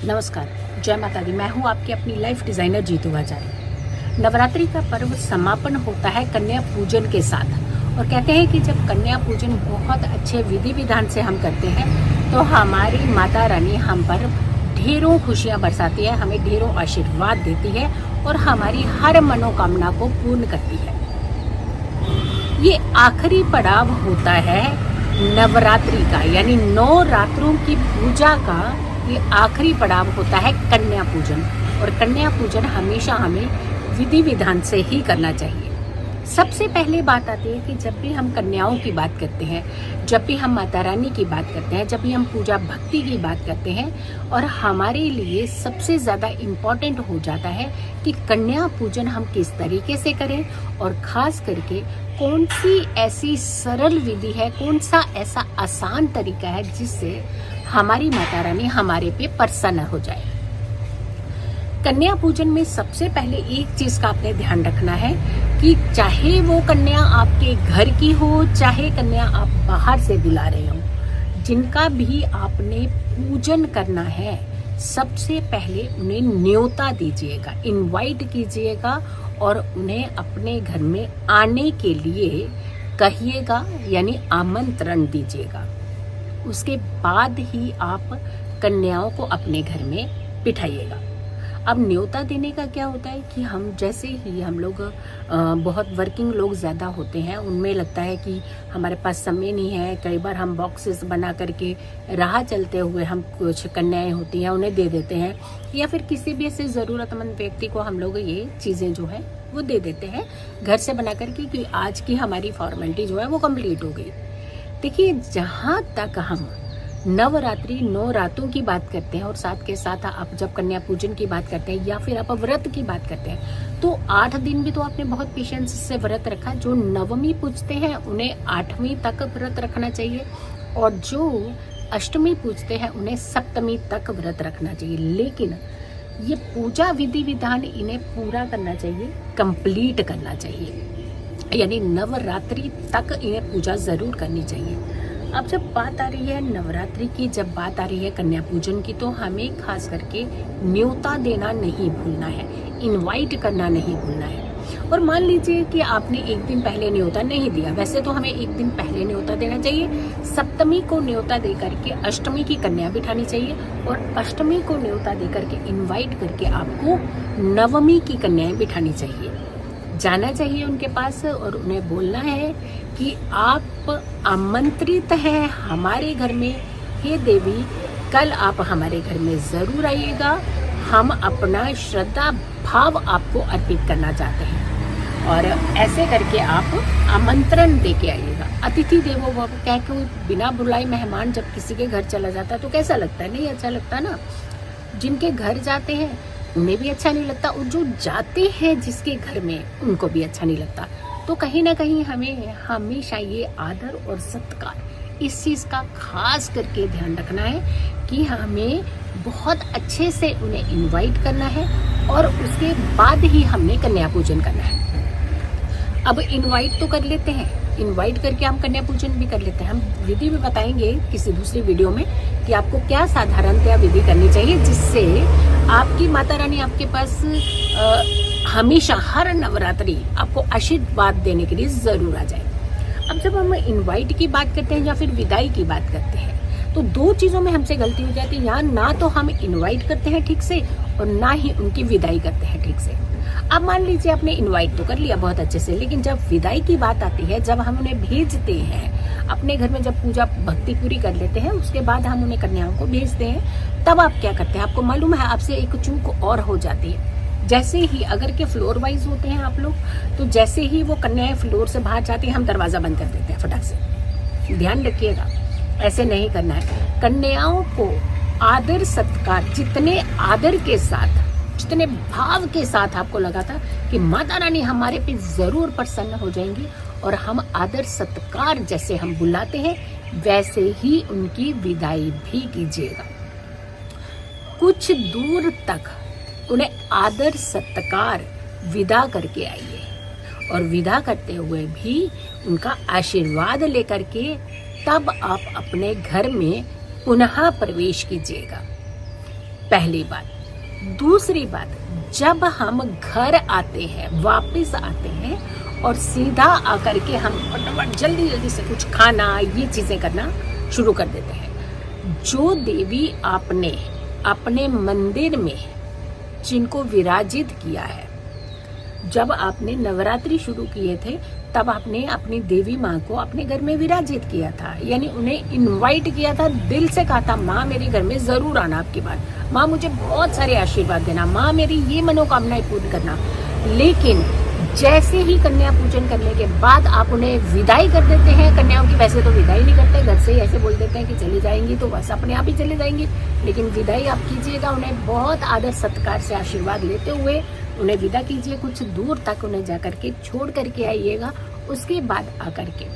नमस्कार, जय माता दी। मैं हूँ आपकी अपनी लाइफ डिज़ाइनर जीतू आचार्य। नवरात्रि का पर्व समापन होता है कन्या पूजन के साथ और कहते हैं कि जब कन्या पूजन बहुत अच्छे विधि विधान से हम करते हैं तो हमारी माता रानी हम पर ढेरों खुशियाँ बरसाती है, हमें ढेरों आशीर्वाद देती है और हमारी हर मनोकामना को पूर्ण करती है। ये आखिरी पड़ाव होता है नवरात्रि का, यानी 9 रात्रों की पूजा का ये आखिरी पड़ाव होता है कन्या पूजन। और कन्या पूजन हमेशा हमें विधि विधान से ही करना चाहिए। सबसे पहले बात आती है कि जब भी हम कन्याओं की बात करते हैं, जब भी हम माता रानी की बात करते हैं, जब भी हम पूजा भक्ति की बात करते हैं, और हमारे लिए सबसे ज़्यादा इम्पॉर्टेंट हो जाता है कि कन्या पूजन हम किस तरीके से करें और ख़ास करके कौन सी ऐसी सरल विधि है, कौन सा ऐसा आसान तरीका है जिससे हमारी माता रानी हमारे पे प्रसन्न हो जाए। कन्या पूजन में सबसे पहले एक चीज का आपने ध्यान रखना है कि चाहे वो कन्या आपके घर की हो, चाहे कन्या आप बाहर से बुला रहे हो, जिनका भी आपने पूजन करना है, सबसे पहले उन्हें न्योता दीजिएगा, इनवाइट कीजिएगा और उन्हें अपने घर में आने के लिए कहिएगा, यानी आमंत्रण दीजिएगा। उसके बाद ही आप कन्याओं को अपने घर में बिठाइएगा। अब न्योता देने का क्या होता है कि हम जैसे ही हम लोग बहुत वर्किंग लोग ज़्यादा होते हैं, उनमें लगता है कि हमारे पास समय नहीं है। कई बार हम बॉक्सेस बना करके राह चलते हुए हम कुछ कन्याएं होती हैं उन्हें दे देते हैं, या फिर किसी भी ऐसे ज़रूरतमंद व्यक्ति को हम लोग ये चीज़ें जो है वो दे देते हैं घर से बना करके कि आज की हमारी फॉर्मेलिटी जो है वो कम्प्लीट हो गई। देखिए, जहाँ तक हम नवरात्रि 9 रातों की बात करते हैं और साथ के साथ आप जब कन्या पूजन की बात करते हैं या फिर आप व्रत की बात करते हैं तो 8 दिन भी तो आपने बहुत पेशेंस से व्रत रखा। जो नवमी पूजते हैं उन्हें 8वीं तक व्रत रखना चाहिए और जो अष्टमी पूजते हैं उन्हें सप्तमी तक व्रत रखना चाहिए। लेकिन ये पूजा विधि विधान इन्हें पूरा करना चाहिए, कंप्लीट करना चाहिए, यानी नवरात्रि तक इन्हें पूजा जरूर करनी चाहिए। अब जब बात आ रही है नवरात्रि की, जब बात आ रही है कन्या पूजन की, तो हमें खास करके न्योता देना नहीं भूलना है, इनवाइट करना नहीं भूलना है। और मान लीजिए कि आपने एक दिन पहले न्योता नहीं दिया, वैसे तो हमें एक दिन पहले न्योता देना चाहिए। सप्तमी को न्योता दे करके अष्टमी की कन्या बिठानी चाहिए और अष्टमी को न्योता दे करके इन्वाइट करके आपको नवमी की कन्याएं बिठानी चाहिए। जाना चाहिए उनके पास और उन्हें बोलना है कि आप आमंत्रित हैं हमारे घर में। हे देवी, कल आप हमारे घर में ज़रूर आइएगा, हम अपना श्रद्धा भाव आपको अर्पित करना चाहते हैं। और ऐसे करके आप आमंत्रण दे के आइएगा। अतिथि देवो भव कह के बिना बुलाए मेहमान जब किसी के घर चला जाता है तो कैसा लगता है? नहीं अच्छा लगता ना। जिनके घर जाते हैं उन्हें भी अच्छा नहीं लगता और जो जाते हैं जिसके घर में उनको भी अच्छा नहीं लगता। तो कहीं ना कहीं हमें हमेशा ये आदर और सत्कार, इस चीज़ का खास करके ध्यान रखना है कि हमें बहुत अच्छे से उन्हें इनवाइट करना है और उसके बाद ही हमने कन्या पूजन करना है। अब इनवाइट तो कर लेते हैं, इनवाइट करके हम कन्या पूजन भी कर लेते हैं। हम विधि भी बताएंगे किसी दूसरी वीडियो में कि आपको क्या साधारणतया विधि करनी चाहिए जिससे आपकी माता रानी आपके पास हमेशा हर नवरात्रि आपको आशीर्वाद देने के लिए जरूर आ जाए। अब जब हम इनवाइट की बात करते हैं या फिर विदाई की बात करते हैं तो 2 चीज़ों में हमसे गलती हो जाती है। यहाँ ना तो हम इनवाइट करते हैं ठीक से और ना ही उनकी विदाई करते हैं ठीक से। अब मान लीजिए आपने इनवाइट तो कर लिया बहुत अच्छे से, लेकिन जब विदाई की बात आती है, जब हम उन्हें भेजते हैं अपने घर में, जब पूजा भक्ति पूरी कर लेते हैं उसके बाद हम उन्हें कन्याओं को भेजते हैं, तब आप क्या करते हैं? आपको मालूम है आपसे एक चूक और हो जाती है। जैसे ही अगर के फ्लोर वाइज होते हैं आप लोग, तो जैसे ही वो कन्याएं फ्लोर से बाहर जाती हैं हम दरवाजा बंद कर देते हैं फटाक से। ध्यान रखिएगा, ऐसे नहीं करना है। कन्याओं को आदर सत्कार, जितने आदर के साथ, जितने भाव के साथ आपको लगा था कि माता रानी हमारे पे जरूर प्रसन्न हो जाएंगी और हम आदर सत्कार जैसे हम बुलाते हैं वैसे ही उनकी विदाई भी कीजिएगा। कुछ दूर तक उन्हें आदर सत्कार विदा करके आइए और विदा करते हुए भी उनका आशीर्वाद लेकर के तब आप अपने घर में पुनः प्रवेश कीजिएगा। पहली बात। दूसरी बात, जब हम घर आते हैं, वापस आते हैं और सीधा आकर के हम फटाफट जल्दी जल्दी से कुछ खाना, ये चीजें करना शुरू कर देते हैं। जो देवी आपने अपने मंदिर में जिनको विराजित किया है, जब आपने नवरात्रि शुरू किए थे तब आपने अपनी देवी माँ को अपने घर में विराजित किया था, यानी उन्हें इनवाइट किया था, दिल से कहा था माँ मेरे घर में जरूर आना आपकी बार, माँ मुझे बहुत सारे आशीर्वाद देना, माँ मेरी ये मनोकामनाएं पूर्ण करना। लेकिन जैसे ही कन्या पूजन करने के बाद आप उन्हें विदाई कर देते हैं, कन्याओं की वैसे तो विदाई नहीं करते, घर से ही ऐसे बोल देते हैं कि चली जाएंगी तो बस अपने आप ही चले जाएंगी, लेकिन विदाई आप कीजिएगा, उन्हें बहुत आदर सत्कार से आशीर्वाद लेते हुए उन्हें विदा कीजिए, कुछ दूर तक उन्हें जा करके छोड़ करके आइएगा। उसके बाद आकर के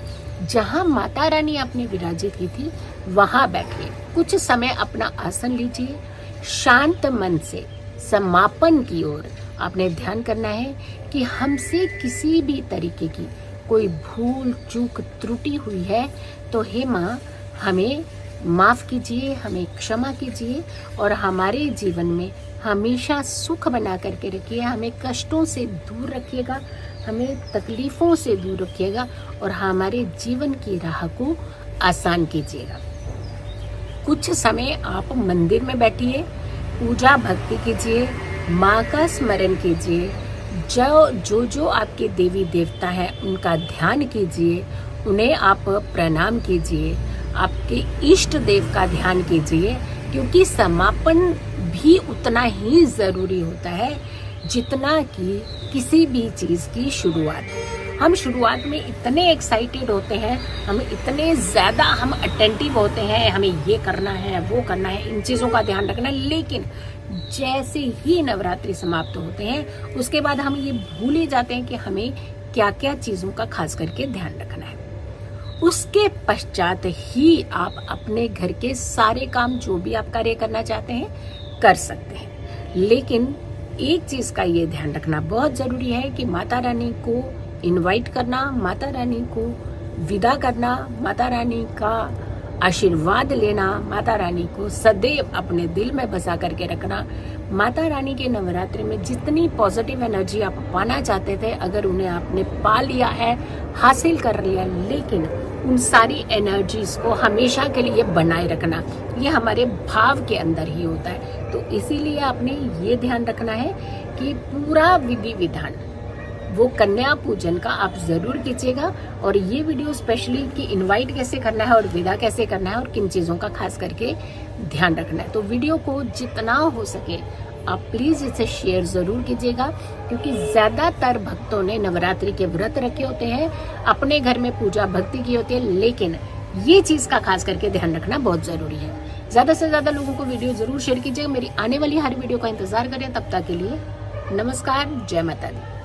जहाँ माता रानी आपने विराजित की थी वहाँ बैठिए, कुछ समय अपना आसन लीजिए, शांत मन से समापन की ओर आपने ध्यान करना है कि हमसे किसी भी तरीके की कोई भूल चूक त्रुटि हुई है तो हे माँ हमें माफ कीजिए, हमें क्षमा कीजिए और हमारे जीवन में हमेशा सुख बना करके रखिए, हमें कष्टों से दूर रखिएगा, हमें तकलीफों से दूर रखिएगा और हमारे जीवन की राह को आसान कीजिएगा। कुछ समय आप मंदिर में बैठिए, पूजा भक्ति कीजिए, माँ का स्मरण कीजिए, जो आपके देवी देवता हैं उनका ध्यान कीजिए, उन्हें आप प्रणाम कीजिए, आपके इष्ट देव का ध्यान कीजिए, क्योंकि समापन भी उतना ही जरूरी होता है जितना कि किसी भी चीज की शुरुआत। हम शुरुआत में इतने एक्साइटेड होते हैं, हम इतने ज्यादा हम अटेंटिव होते हैं, हमें ये करना है वो करना है, इन चीजों का ध्यान रखना है, लेकिन जैसे ही नवरात्रि समाप्त होते हैं उसके बाद हम ये भूल ही जाते हैं कि हमें क्या क्या चीजों का खास करके ध्यान रखना है। उसके पश्चात ही आप अपने घर के सारे काम जो भी आप कार्य करना चाहते हैं कर सकते हैं। लेकिन एक चीज का ये ध्यान रखना बहुत जरूरी है कि माता रानी को इनवाइट करना, माता रानी को विदा करना, माता रानी का आशीर्वाद लेना, माता रानी को सदैव अपने दिल में बसा करके रखना। माता रानी के नवरात्रि में जितनी पॉजिटिव एनर्जी आप पाना चाहते थे, अगर उन्हें आपने पा लिया है, हासिल कर लिया, लेकिन उन सारी एनर्जीज को हमेशा के लिए बनाए रखना ये हमारे भाव के अंदर ही होता है। तो इसीलिए आपने ये ध्यान रखना है कि पूरा विधि विधान वो कन्या पूजन का आप जरूर कीजिएगा। और ये वीडियो स्पेशली कि इनवाइट कैसे करना है और विदा कैसे करना है और किन चीज़ों का खास करके ध्यान रखना है। तो वीडियो को जितना हो सके आप प्लीज़ इसे शेयर ज़रूर कीजिएगा, क्योंकि ज़्यादातर भक्तों ने नवरात्रि के व्रत रखे होते हैं, अपने घर में पूजा भक्ति की होती है, लेकिन ये चीज़ का खास करके ध्यान रखना बहुत ज़रूरी है। ज़्यादा से ज़्यादा लोगों को वीडियो ज़रूर शेयर कीजिएगा। मेरी आने वाली हर वीडियो का इंतज़ार करें। तब तक के लिए नमस्कार, जय माता दी।